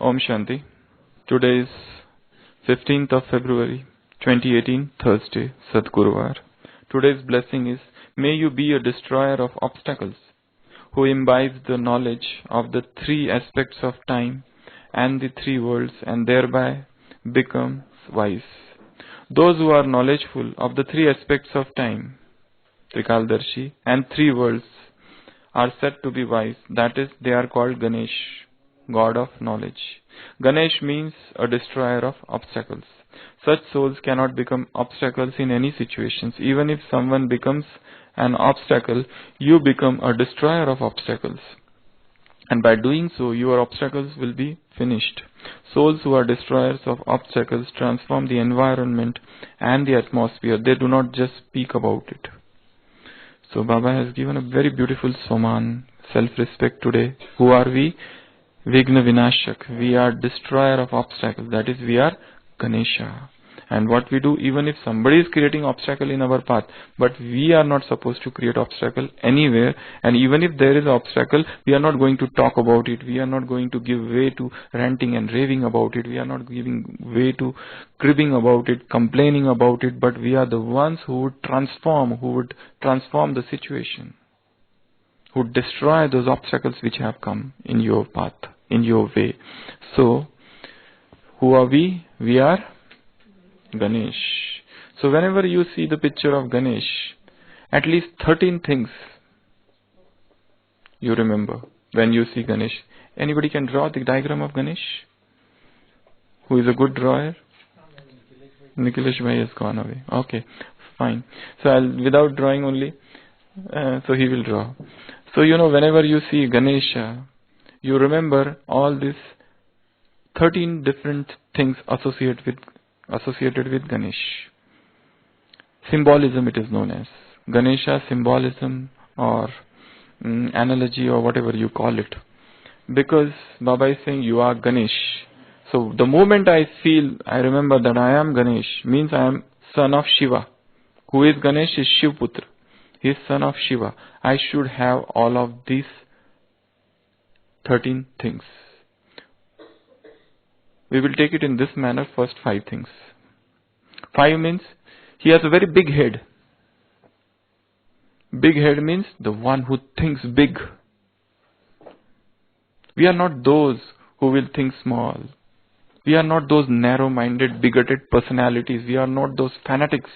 Om Shanti. Today is 15th of February 2018, Thursday, Sadguruvar. Today's blessing is, may you be a destroyer of obstacles, who imbibes the knowledge of the three aspects of time and the three worlds and thereby becomes wise. Those who are knowledgeful of the three aspects of time, Trikaldarshi, and three worlds are said to be wise. That is, they are called Ganesh, God of knowledge. Ganesh means a destroyer of obstacles. Such souls cannot become obstacles in any situations. Even if someone becomes an obstacle, you become a destroyer of obstacles. And by doing so, your obstacles will be finished. Souls who are destroyers of obstacles transform the environment and the atmosphere. They do not just speak about it. So Baba has given a very beautiful Soman, self-respect today. Who are we? Vigna Vinashak. We are destroyer of obstacles. That is, we are Ganesha. And what we do, even if somebody is creating obstacle in our path, but we are not supposed to create obstacle anywhere. And even if there is an obstacle, we are not going to talk about it. We are not going to give way to ranting and raving about it. We are not giving way to cribbing about it, complaining about it. But we are the ones who would transform the situation, who would destroy those obstacles which have come in your path, in your way. So, who are we? We are Ganesh. So whenever you see the picture of Ganesh, at least 13 things you remember when you see Ganesh. Anybody can draw the diagram of Ganesh? Who is a good drawer? Nikhilesh Bhai has gone away. Okay, fine. So without drawing only, so he will draw. So whenever you see Ganesha, you remember all these 13 different things associated with Ganesh. Symbolism it is known as. Ganesha symbolism or analogy or whatever you call it. Because Baba is saying you are Ganesh. So the moment I remember that I am Ganesh, means I am son of Shiva. Who is Ganesh? Is Shivputra. He is son of Shiva. I should have all of these 13 things. We will take it in this manner, first 5 things. 5 means he has a very big head. Big head means the one who thinks big. We are not those who will think small. We are not those narrow-minded, bigoted personalities. We are not those fanatics.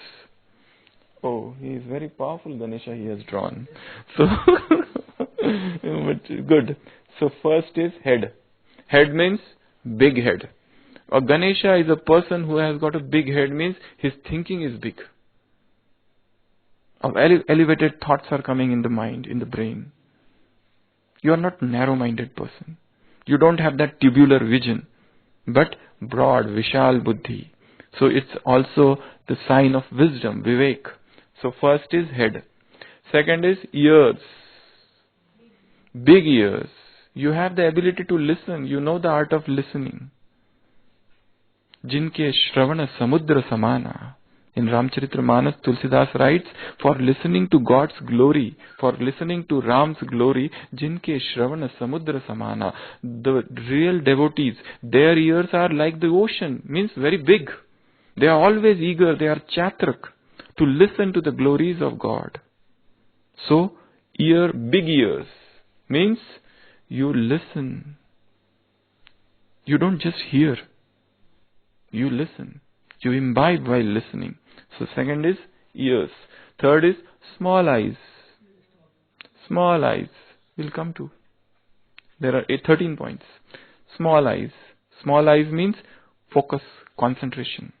Oh, he is very powerful, Ganesha he has drawn. So, good. So first is head. Head means big head. A Ganesha is a person who has got a big head, means his thinking is big. Elevated thoughts are coming in the mind, in the brain. You are not a narrow-minded person. You don't have that tubular vision, but broad, Vishal Buddhi. So it's also the sign of wisdom, Vivek. So first is head. Second is ears. Big ears. You have the ability to listen. You know the art of listening. Jinke Shravana Samudra Samana. In Ramcharitra Manas, Tulsidas writes, for listening to God's glory, for listening to Ram's glory, Jinke Shravana Samudra Samana. The real devotees, their ears are like the ocean, means very big. They are always eager, they are chatrak, to listen to the glories of God. So, big ears, means you listen. You don't just hear. You listen. You imbibe while listening. So second is ears. Third is small eyes. Small eyes. We'll come to. There are 13 points. Small eyes. Small eyes means focus, concentration.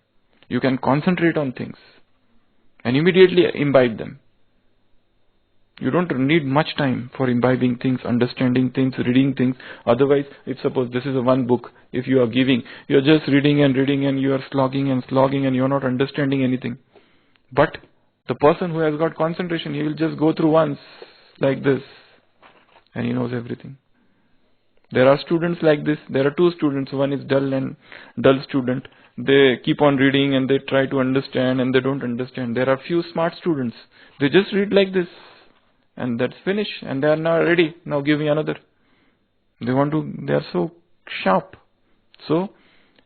You can concentrate on things and immediately imbibe them. You don't need much time for imbibing things, understanding things, reading things. Otherwise, if suppose this is a one book, if you are giving, you are just reading and you are slogging and you are not understanding anything. But the person who has got concentration, he will just go through once like this and he knows everything. There are students like this. There are 2 students. One is dull student. They keep on reading and they try to understand and they don't understand. There are few smart students. They just read like this. And that's finished. And they are now ready. Now give me another. They are so sharp. So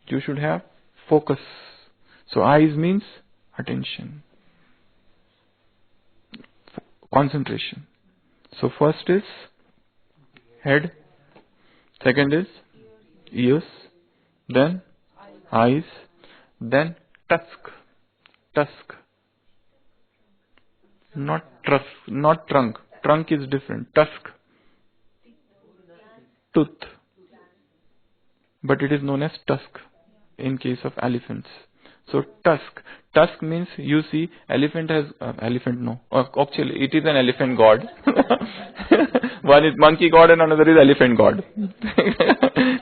you should have focus. So eyes means attention, concentration. So first is head, second is ears, then eyes, then tusk. Tusk. Not not trunk. Trunk is different. Tusk. Tooth. But it is known as tusk in case of elephants. So tusk. Tusk means, you see, elephant has elephant no. Actually, it is an elephant god. One is monkey god and another is elephant god.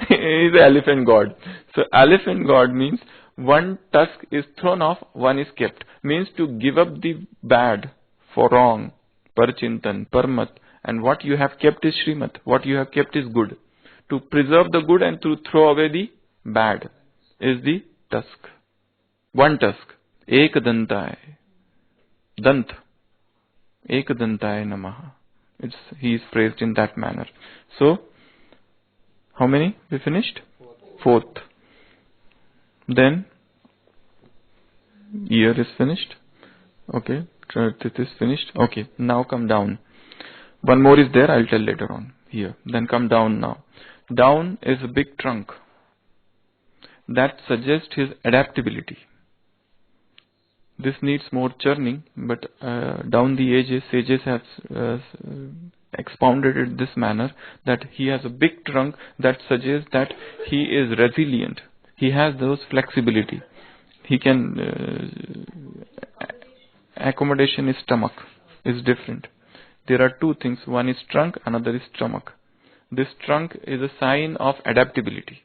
He is an elephant god. So elephant god means one tusk is thrown off, one is kept. Means to give up the bad for wrong. Parchintan, parmat. And what you have kept is Srimat. What you have kept is good. To preserve the good and to throw away the bad is the tusk. One tusk. Ekadantaya. Dant. Ekadantaya namaha. He is phrased in that manner. So, how many? We finished? Fourth. Then, ear is finished. Okay. This is finished. Okay. Now come down. One more is there. I'll tell later on. Here. Then come down now. Down is a big trunk. That suggests his adaptability. This needs more churning, but down the ages, sages have expounded it this manner, that he has a big trunk that suggests that he is resilient. He has those flexibility. He can accommodation his stomach is different. There are two things. One is trunk, another is stomach. This trunk is a sign of adaptability.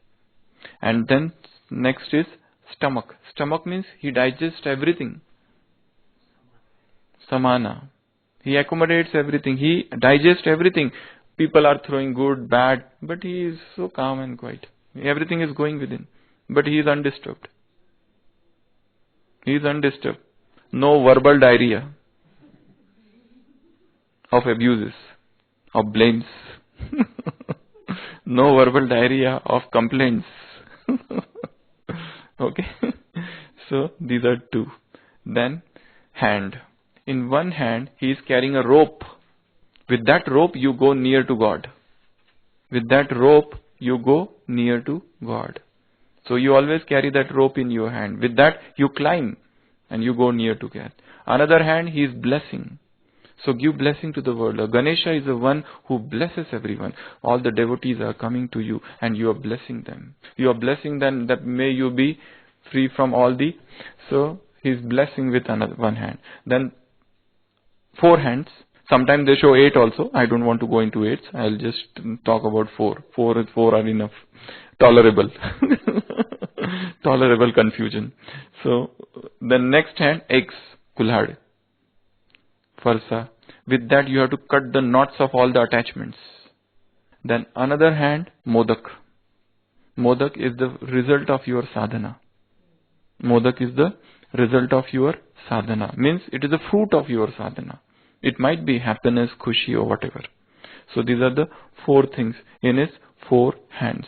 And then next is stomach. Stomach means he digests everything. Samana. He accommodates everything. He digests everything. People are throwing good, bad, but he is so calm and quiet. Everything is going within. But he is undisturbed. He is undisturbed. No verbal diarrhea of abuses, of blames. No verbal diarrhea of complaints. Okay. So these are two. Then hand. In one hand he is carrying a rope. With that rope you go near to God. With that rope you go near to God. So you always carry that rope in your hand. With that you climb and you go near to God. Another hand he is blessing. So give blessing to the world. Ganesha is the one who blesses everyone. All the devotees are coming to you and you are blessing them. You are blessing them that may you be free from all the... So he is blessing with another one hand. Then 4 hands. Sometimes they show 8 also. I don't want to go into 8. I'll just talk about 4. 4 are enough. Tolerable. Tolerable confusion. So the next hand, X. Kulhad. Farsa. With that you have to cut the knots of all the attachments. Then another hand, Modak. Modak is the result of your sadhana. Modak is the result of your sadhana. Means it is the fruit of your sadhana. It might be happiness, khushi or whatever. So these are the 4 things in his 4 hands.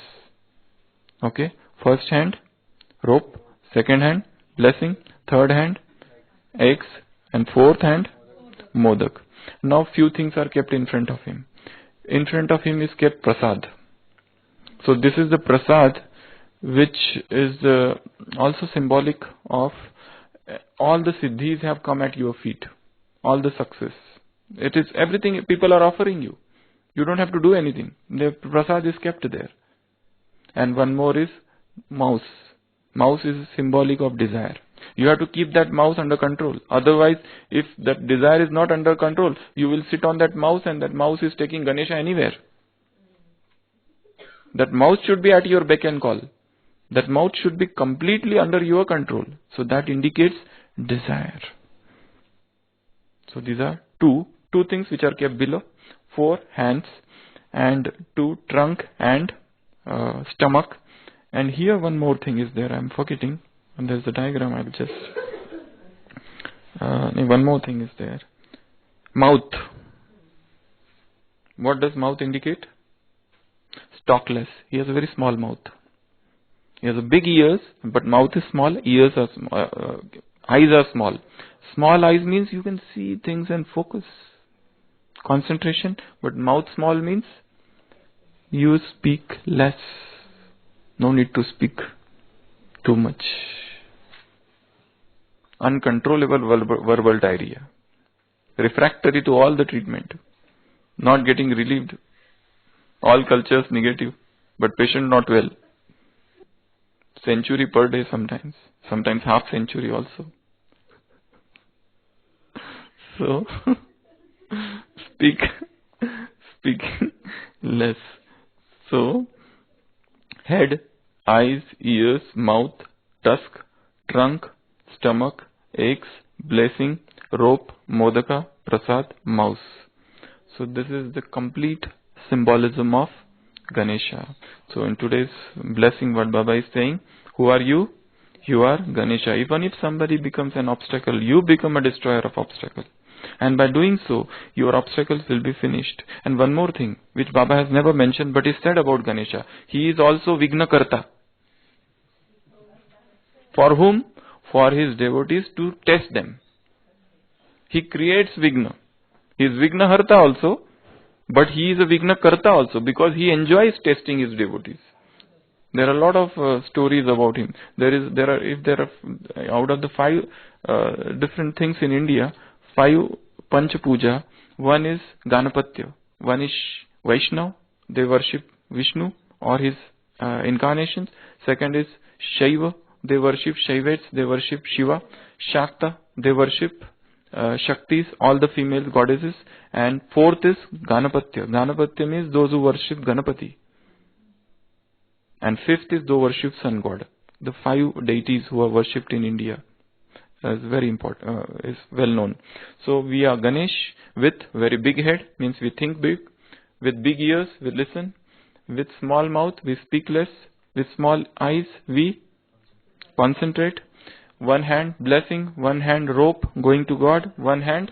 Okay. First hand, rope. Second hand, blessing. Third hand, eggs. And fourth hand, Modak. Now few things are kept in front of him. In front of him is kept prasad. So this is the prasad which is also symbolic of all the siddhis have come at your feet. All the success. It is everything people are offering you. You don't have to do anything. The prasad is kept there. And one more is mouse. Mouse is symbolic of desire. You have to keep that mouse under control. Otherwise, if that desire is not under control, you will sit on that mouse and that mouse is taking Ganesha anywhere. That mouse should be at your beck and call. That mouse should be completely under your control. So that indicates desire. So these are two things which are kept below. 4 hands and 2 trunk and stomach. And here one more thing is there. I'm forgetting. And there's a diagram. I'll just... one more thing is there. Mouth. What does mouth indicate? Stalkless. He has a very small mouth. He has a big ears, but mouth is small, ears are small, eyes are small. Small eyes means you can see things and focus, concentration, but mouth small means you speak less. No need to speak too much. Uncontrollable verbal diarrhea. Refractory to all the treatment. Not getting relieved. All cultures negative, but patient not well. Century per day sometimes. Sometimes half century also. So, speak less. So, head, eyes, ears, mouth, tusk, trunk, stomach, eggs, blessing, rope, modaka, prasad, mouse. So this is the complete symbolism of Ganesha. So in today's blessing, what Baba is saying, who are you? You are Ganesha. Even if somebody becomes an obstacle, you become a destroyer of obstacle. And by doing so, your obstacles will be finished. And one more thing, which Baba has never mentioned, but is said about Ganesha. He is also Vignakarta. For whom? For his devotees to test them. He creates Vigna. He is Vignaharta also, but he is a Vignakarta also, because he enjoys testing his devotees. There are a lot of stories about him. Out of the 5 different things in India, 5 Pancha Puja, one is Ganapatya, one is Vaishnav, they worship Vishnu or his incarnations. Second is Shiva, they worship Shaivites, they worship Shiva. Shakta, they worship Shaktis, all the female goddesses. And fourth is Ganapatya. Ganapatya means those who worship Ganapati. And fifth is those who worship Sun God. The 5 deities who are worshipped in India is very important, is well known. So we are Ganesh with very big head, means we think big. With big ears, we listen. With small mouth, we speak less. With small eyes, we concentrate. One hand blessing, one hand rope going to God, one hand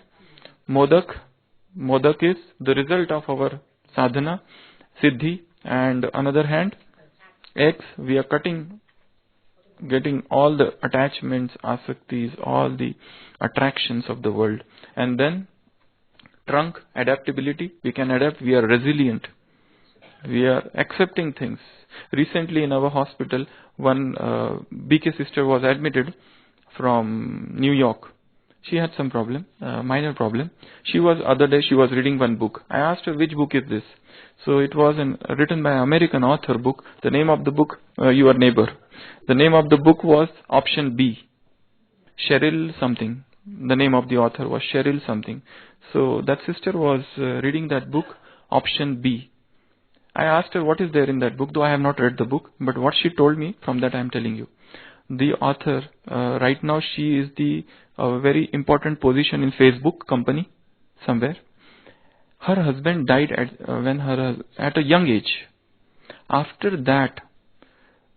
modak. Modak is the result of our sadhana, siddhi, and another hand eggs. We are cutting, getting all the attachments, asaktis, all the attractions of the world. And then trunk, adaptability. We can adapt, we are resilient. We are accepting things. Recently in our hospital, one BK sister was admitted from New York. She had some problem, minor problem. Other day she was reading one book. I asked her, which book is this? So it was written by an American author book. The name of the book, Your Neighbor. The name of the book was option B. Cheryl something. The name of the author was Cheryl something. So that sister was reading that book, option B. I asked her what is there in that book, though I have not read the book, but what she told me, from that I am telling you. The author, right now she is the very important position in Facebook company somewhere. Her husband died at a young age. After that,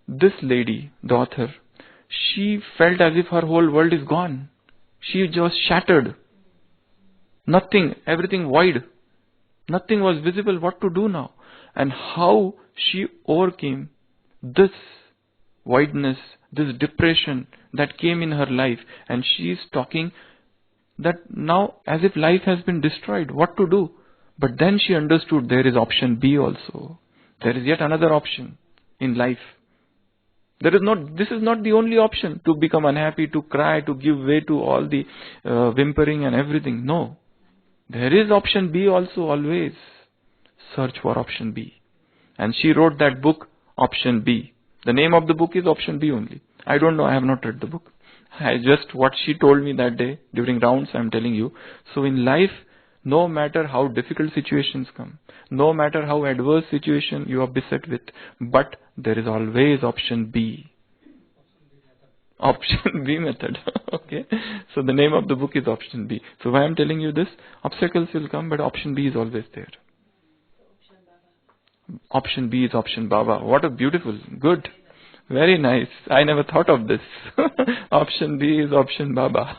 this lady, the author, she felt as if her whole world is gone. She just shattered. Nothing, everything void. Nothing was visible. What to do now? And how she overcame this voidness, this depression that came in her life. And she is talking that now as if life has been destroyed. What to do? But then she understood there is option B also. There is yet another option in life. This is not the only option, to become unhappy, to cry, to give way to all the whimpering and everything. No. There is option B also always. Search for option B. And she wrote that book, Option B. The name of the book is Option B only. I don't know, I have not read the book. What she told me that day during rounds, I am telling you. So in life, no matter how difficult situations come, no matter how adverse situation you are beset with, but there is always option B. Option B method. Okay. So the name of the book is Option B. So why I am telling you this? Obstacles will come, but option B is always there. Option B is option Baba. What a beautiful, good, very nice. I never thought of this. Option B is option Baba.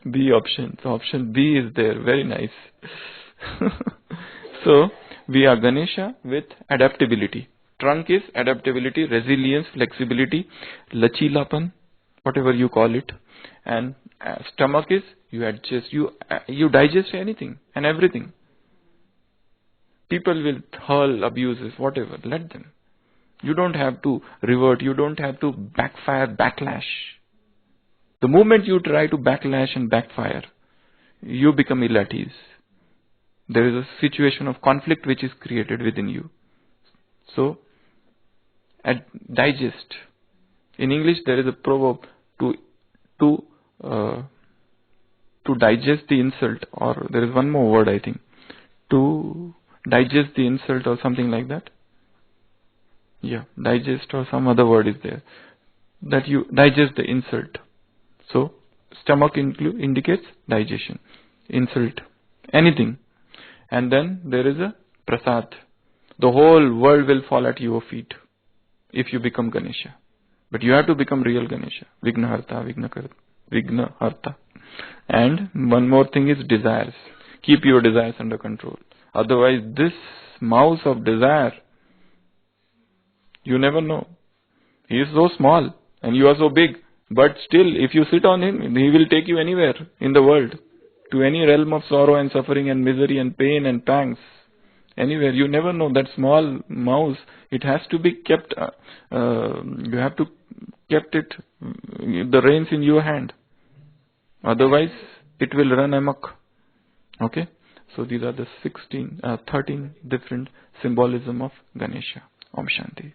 B option. So option B is there. Very nice. So we are Ganesha with adaptability. Trunk is adaptability, resilience, flexibility, lachilapan, whatever you call it. And stomach is you adjust, you digest anything and everything. People will hurl abuses, whatever, let them. You don't have to revert, you don't have to backfire, backlash. The moment you try to backlash and backfire, you become ill at ease. There is a situation of conflict which is created within you. So, digest. In English, there is a proverb to digest the insult, or there is one more word, I think, to digest the insult or something like that. Yeah, digest or some other word is there. That you digest the insult. So, stomach indicates digestion, insult, anything. And then there is a prasad. The whole world will fall at your feet if you become Ganesha. But you have to become real Ganesha. Vignaharta, Vignaharta. And one more thing is desires. Keep your desires under control. Otherwise, this mouse of desire, you never know. He is so small and you are so big. But still, if you sit on him, he will take you anywhere in the world. To any realm of sorrow and suffering and misery and pain and pangs. Anywhere. You never know. That small mouse, it has to be kept, you have to kept it, the reins in your hand. Otherwise, it will run amok. Okay? So these are the 13 different symbolism of Ganesha. Om Shanti.